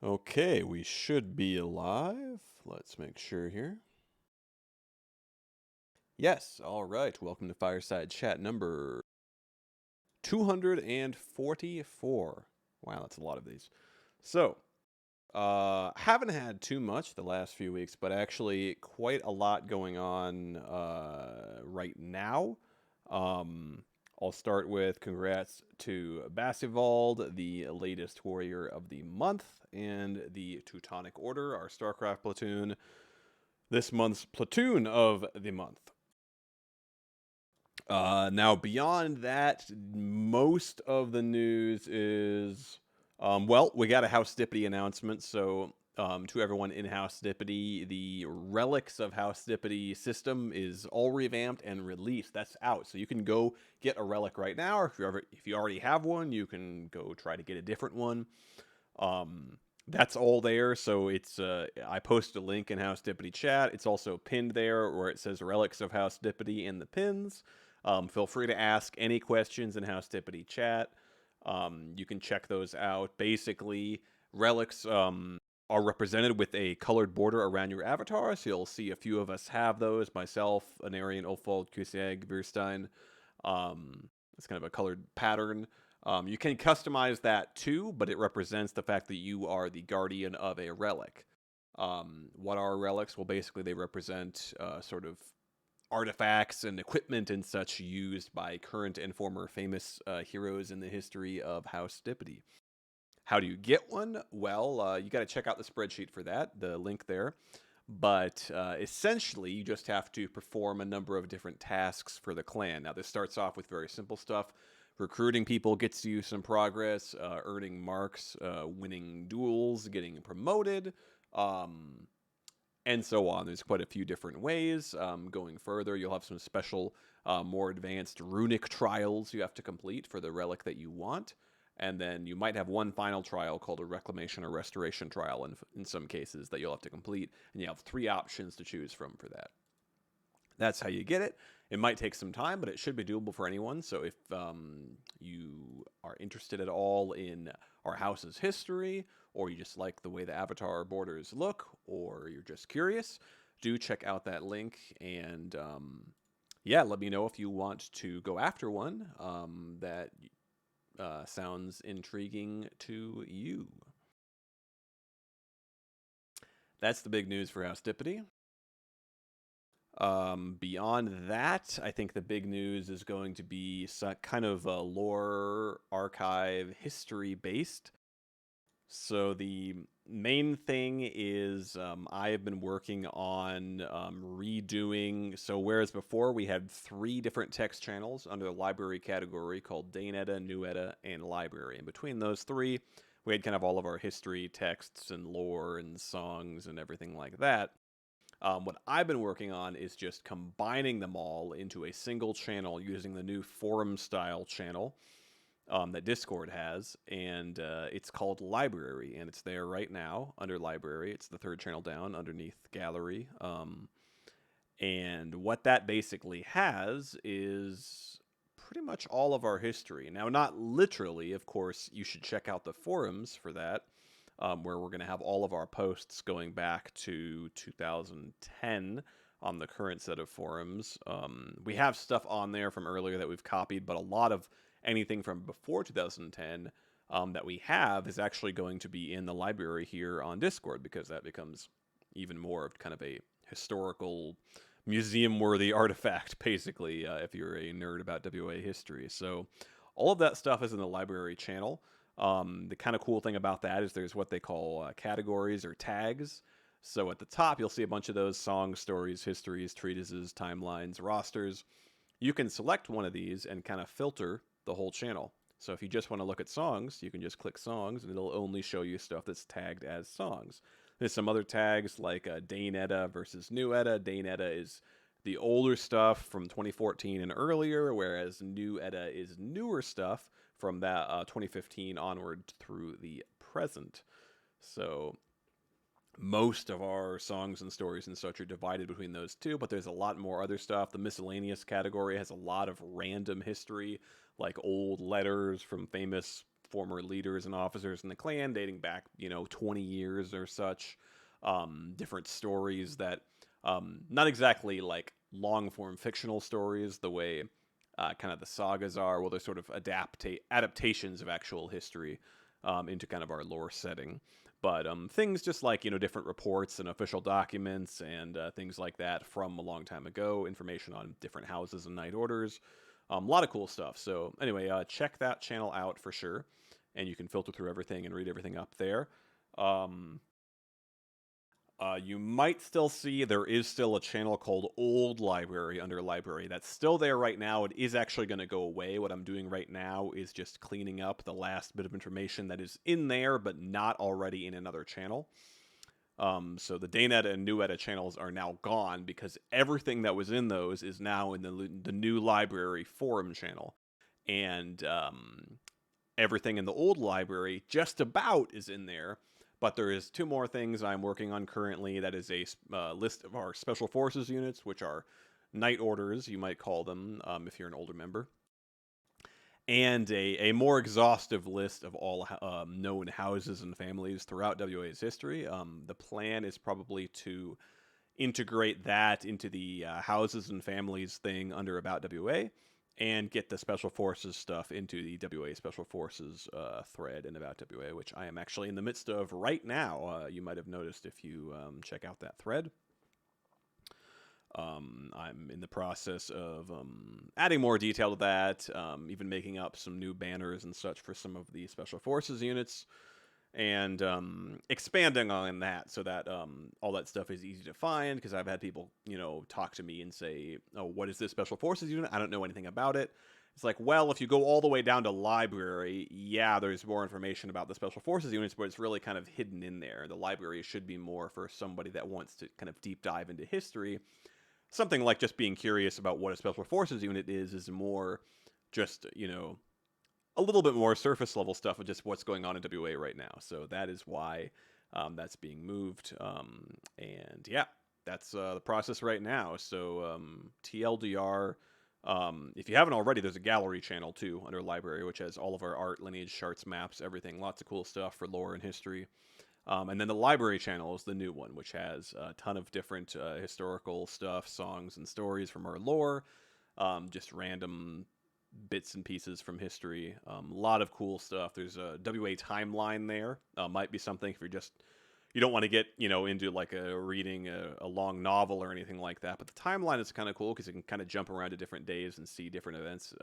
Okay, we should be alive. Let's make sure here. Yes, all right. Welcome to Fireside Chat number 244. Wow, that's a lot of these. So, haven't had too much the last few weeks, but actually quite a lot going on right now. Um, I'll start with congrats to Basivald, the latest warrior of the month, and the Teutonic Order, our StarCraft platoon, this month's platoon of the month. Now, beyond that, most of the news is, well, we got a House Dippity announcement. So, to everyone in House Dippity, the Relics of House Dippity system is all revamped and released. That's out, so you can go get a relic right now, or if you already have one, you can go try to get a different one. That's all there. So it's I posted a link in House Dippity chat. It's also pinned there where it says Relics of House Dippity in the pins. Feel free to ask any questions in House Dippity chat. You can check those out. Basically, relics are represented with a colored border around your avatar. So you'll see a few of us have those. Myself, Anarian, Ulfold, Kuseg, Virstein. It's kind of a colored pattern. You can customize that too, but it represents the fact that you are the guardian of a relic. What are relics? Well, basically, they represent sort of artifacts and equipment and such used by current and former famous heroes in the history of House Dippity. How do you get one? Well, you got to check out the spreadsheet for that, the link there. But essentially, you just have to perform a number of different tasks for the clan. Now, this starts off with very simple stuff. Recruiting people gets you some progress, earning marks, winning duels, getting promoted, um, and so on. There's quite a few different ways. Going further, you'll have some special, more advanced runic trials you have to complete for the relic that you want. And then you might have one final trial called a reclamation or restoration trial in some cases that you'll have to complete. And you have three options to choose from for that. That's how you get it. It might take some time, but it should be doable for anyone. So if you are interested at all in our house's history, or you just like the way the avatar borders look, or you're just curious, do check out that link. And yeah, let me know if you want to go after one that sounds intriguing to you. That's the big news for House Dippity. Beyond that, I think the big news is going to be kind of lore, archive, history based. So the main thing is I have been working on redoing. So whereas before we had three different text channels under the library category called Dane Edda, New Edda, and Library. And between those three, we had kind of all of our history texts and lore and songs and everything like that. What I've been working on is just combining them all into a single channel using the new forum style channel that Discord has, and it's called Library, and it's there right now under Library. It's the third channel down underneath Gallery. And what that basically has is pretty much all of our history. Now, not literally, of course, you should check out the forums for that, where we're going to have all of our posts going back to 2010 on the current set of forums. We have stuff on there from earlier that we've copied, but a lot of anything from before 2010 that we have is actually going to be in the library here on Discord because that becomes even more of kind of a historical museum worthy artifact, basically, if you're a nerd about WA history. So all of that stuff is in the library channel. The kind of cool thing about that is there's what they call categories or tags. So at the top, you'll see a bunch of those songs, stories, histories, treatises, timelines, rosters. You can select one of these and kind of filter the whole channel. So if you just want to look at songs, you can just click songs and it'll only show you stuff that's tagged as songs. There's some other tags like Dane Edda versus New Edda. Dane Edda is the older stuff from 2014 and earlier, whereas New Edda is newer stuff from that 2015 onward through the present. So most of our songs and stories and such are divided between those two, but there's a lot more other stuff. The miscellaneous category has a lot of random history, like old letters from famous former leaders and officers in the clan dating back, 20 years or such. Different stories that, not exactly like long form fictional stories the way kind of the sagas are. Well, they're sort of adaptations of actual history into kind of our lore setting. But things just like, different reports and official documents and things like that from a long time ago, information on different houses and night orders, a lot of cool stuff. So anyway, check that channel out for sure. And you can filter through everything and read everything up there. You might still see there is still a channel called Old Library under Library. That's still there right now. It is actually going to go away. What I'm doing right now is just cleaning up the last bit of information that is in there, but not already in another channel. So the Dayneta and New Edda channels are now gone because everything that was in those is now in the new library forum channel. And everything in the old library just about is in there. But there is 2 more things I'm working on currently. That is a list of our special forces units, which are night orders, you might call them, if you're an older member. And a more exhaustive list of all known houses and families throughout WA's history. The plan is probably to integrate that into the houses and families thing under About WA, and get the Special Forces stuff into the WA Special Forces thread in About WA, which I am actually in the midst of right now. You might have noticed if you check out that thread. I'm in the process of adding more detail to that, even making up some new banners and such for some of the Special Forces units, and expanding on that so that all that stuff is easy to find, because I've had people, talk to me and say, oh, what is this Special Forces unit? I don't know anything about it. It's like, well, if you go all the way down to library, yeah, there's more information about the Special Forces units, but it's really kind of hidden in there. The library should be more for somebody that wants to kind of deep dive into history. Something like just being curious about what a Special Forces unit is more just, a little bit more surface level stuff of just what's going on in WA right now. So that is why that's being moved. And yeah, that's the process right now. So TLDR, if you haven't already, there's a gallery channel too under library, which has all of our art, lineage, charts, maps, everything. Lots of cool stuff for lore and history. And then the library channel is the new one, which has a ton of different historical stuff, songs and stories from our lore, just random bits and pieces from history. A lot of cool stuff. There's a WA timeline there. Might be something if you don't want to get, into like reading a long novel or anything like that. But the timeline is kind of cool because you can kind of jump around to different days and see different events.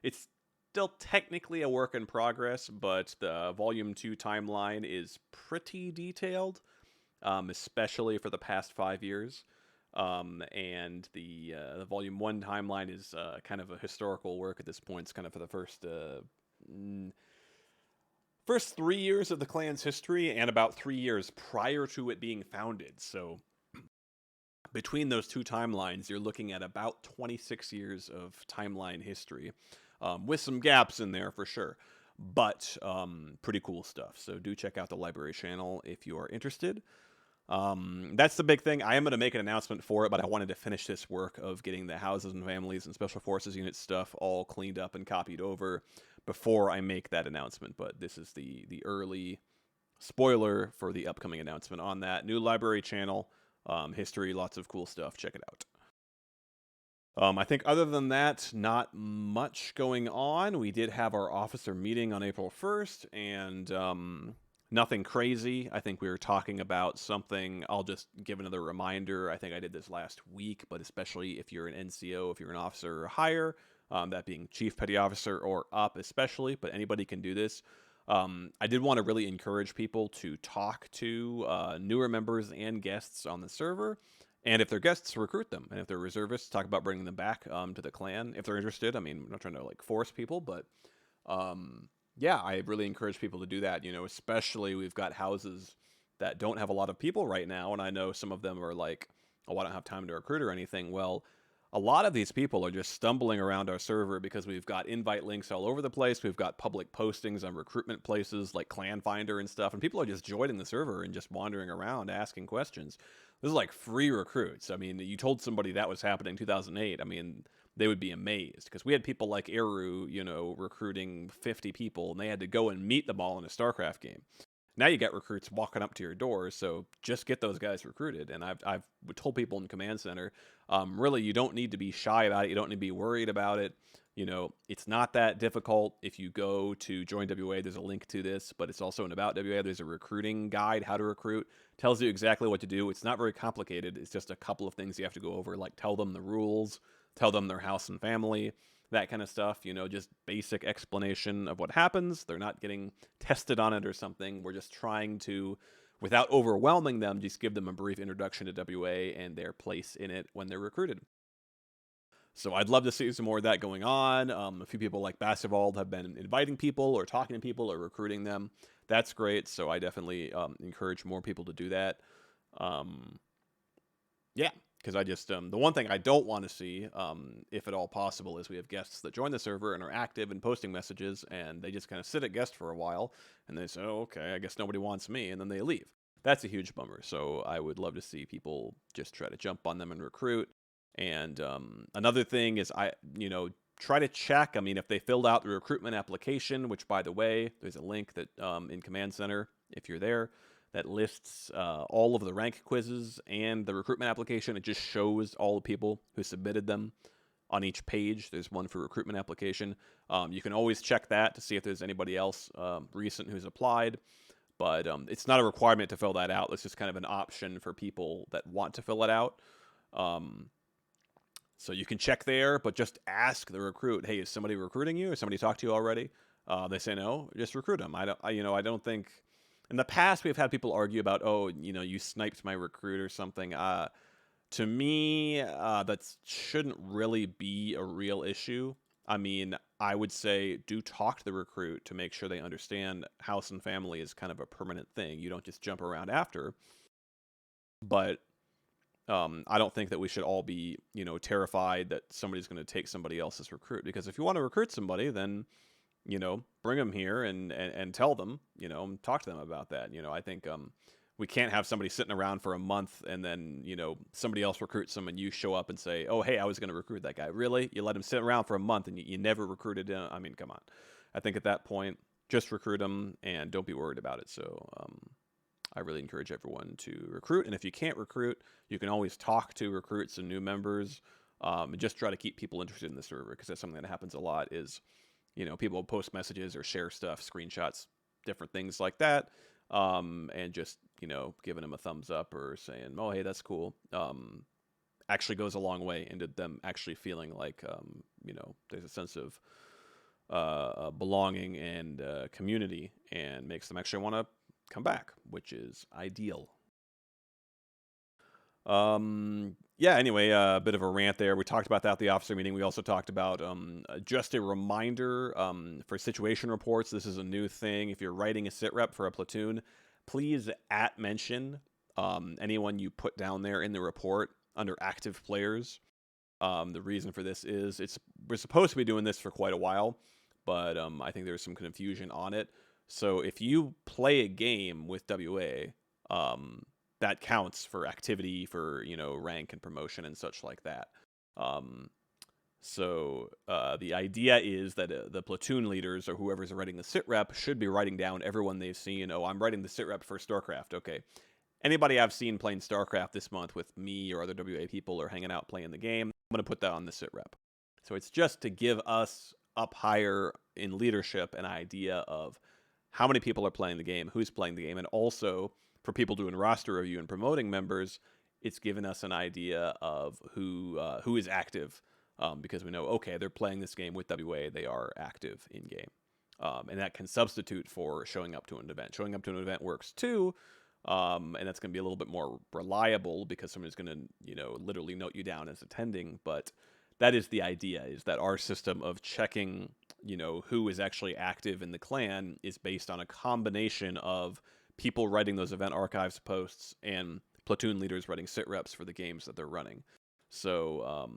It's still technically a work in progress, but the Volume 2 timeline is pretty detailed, especially for the past 5 years. And the Volume 1 timeline is kind of a historical work at this point. It's kind of for the first 3 years of the clan's history and about 3 years prior to it being founded. So between those 2 timelines, you're looking at about 26 years of timeline history, with some gaps in there for sure. But pretty cool stuff. So do check out the library channel if you are interested. That's the big thing. I am going to make an announcement for it, but I wanted to finish this work of getting the houses and families and special forces unit stuff all cleaned up and copied over before I make that announcement. But this is the early spoiler for the upcoming announcement on that new library channel. History, lots of cool stuff. Check it out. I think other than that, not much going on. We did have our officer meeting on April 1st, and nothing crazy. I think we were talking about something. I'll just give another reminder. I think I did this last week, but especially if you're an NCO, if you're an officer or higher, that being Chief Petty Officer or up especially, but anybody can do this. I did want to really encourage people to talk to newer members and guests on the server. And if they're guests, recruit them. And if they're reservists, talk about bringing them back to the clan if they're interested. I mean, I'm not trying to force people, but yeah, I really encourage people to do that. Especially we've got houses that don't have a lot of people right now, and I know some of them are like, oh, I don't have time to recruit or anything. Well, a lot of these people are just stumbling around our server because we've got invite links all over the place. We've got public postings on recruitment places like Clan Finder and stuff, and people are just joining the server and just wandering around asking questions. This is like free recruits. I mean, you told somebody that was happening in 2008. I mean, they would be amazed, because we had people like Eru, recruiting 50 people, and they had to go and meet them all in a StarCraft game. Now you got recruits walking up to your door, so just get those guys recruited. And I've told people in Command Center, really, you don't need to be shy about it. You don't need to be worried about it. It's not that difficult. If you go to Join WA, there's a link to this, but it's also in About WA. There's a recruiting guide, how to recruit. Tells you exactly what to do. It's not very complicated. It's just a couple of things you have to go over, like tell them the rules, tell them their house and family, that kind of stuff, just basic explanation of what happens. They're not getting tested on it or something. We're just trying to, without overwhelming them, just give them a brief introduction to WA and their place in it when they're recruited. So I'd love to see some more of that going on. A few people like Bassivald have been inviting people or talking to people or recruiting them. That's great. So I definitely encourage more people to do that. Yeah, because I just, the one thing I don't want to see, if at all possible, is we have guests that join the server and are active and posting messages, and they just kind of sit at guest for a while, and they say, oh, okay, I guess nobody wants me, and then they leave. That's a huge bummer. So I would love to see people just try to jump on them and recruit. And another thing is try to check, if they filled out the recruitment application, which, by the way, there's a link that in Command Center, if you're there, that lists all of the rank quizzes and the recruitment application. It just shows all the people who submitted them on each page. There's one for recruitment application. You can always check that to see if there's anybody else recent who's applied. But it's not a requirement to fill that out. It's just kind of an option for people that want to fill it out. So you can check there, but just ask the recruit, hey, is somebody recruiting you? Has somebody talked to you already? They say no, just recruit them. I don't think... In the past, we've had people argue about, oh, you sniped my recruit or something. To me, that shouldn't really be a real issue. I would say do talk to the recruit to make sure they understand house and family is kind of a permanent thing. You don't just jump around after. But I don't think that we should all be, terrified that somebody's going to take somebody else's recruit. Because if you want to recruit somebody, then... bring them here and tell them, talk to them about that. I think we can't have somebody sitting around for a month and then, somebody else recruits them and you show up and say, oh, hey, I was going to recruit that guy. Really? You let him sit around for a month and you never recruited him? Come on. I think at that point, just recruit them and don't be worried about it. So I really encourage everyone to recruit. And if you can't recruit, you can always talk to recruits and new members, and just try to keep people interested in the server, because that's something that happens a lot is... people post messages or share stuff, screenshots, different things like that, and just, giving them a thumbs up or saying, oh, hey, that's cool, actually goes a long way into them actually feeling like, there's a sense of belonging and community, and makes them actually want to come back, which is ideal. Yeah, anyway, a bit of a rant there. We talked about that at the officer meeting. We also talked about just a reminder for situation reports. This is a new thing. If you're writing a sit rep for a platoon, please mention anyone you put down there in the report under active players. The reason for this is we're supposed to be doing this for quite a while, but I think there's some confusion on it. So if you play a game with WA, that counts for activity, for, rank and promotion and such like that. So the idea is that the platoon leaders or whoever's writing the sit rep should be writing down everyone they've seen. Oh, I'm writing the sit rep for StarCraft. Okay. Anybody I've seen playing StarCraft this month with me or other WA people or hanging out playing the game, I'm going to put that on the sit rep. So it's just to give us up higher in leadership an idea of how many people are playing the game, who's playing the game, and also... for people doing roster review and promoting members, it's given us an idea of who is active, because we know, okay, they're playing this game with WA, they are active in game, and that can substitute for showing up to an event. Showing up to an event works too, and that's going to be a little bit more reliable because somebody's going to literally note you down as attending. But that is the idea: is that our system of checking who is actually active in the clan is based on a combination of people writing those event archives posts and platoon leaders writing sit reps for the games that they're running. So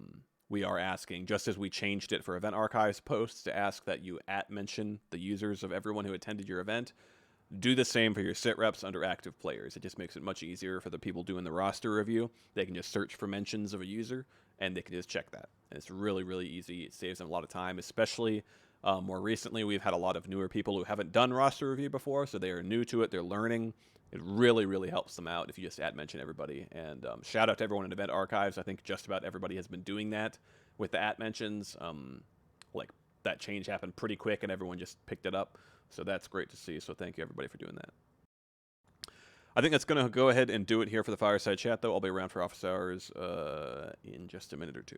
we are asking, just as we changed it for event archives posts to ask that you mention the users of everyone who attended your event, do the same for your sit reps under active players. It just makes it much easier for the people doing the roster review. They can just search for mentions of a user and they can just check that. It's really, really easy. It saves them a lot of time, especially more recently. We've had a lot of newer people who haven't done roster review before, so they are new to it. They're learning. It really, really helps them out if you just mention everybody. And shout out to everyone in Event Archives. I think just about everybody has been doing that with the mentions. Like that change happened pretty quick, and everyone just picked it up. So that's great to see. So thank you everybody for doing that. I think that's going to go ahead and do it here for the Fireside Chat, though. I'll be around for office hours in just a minute or two.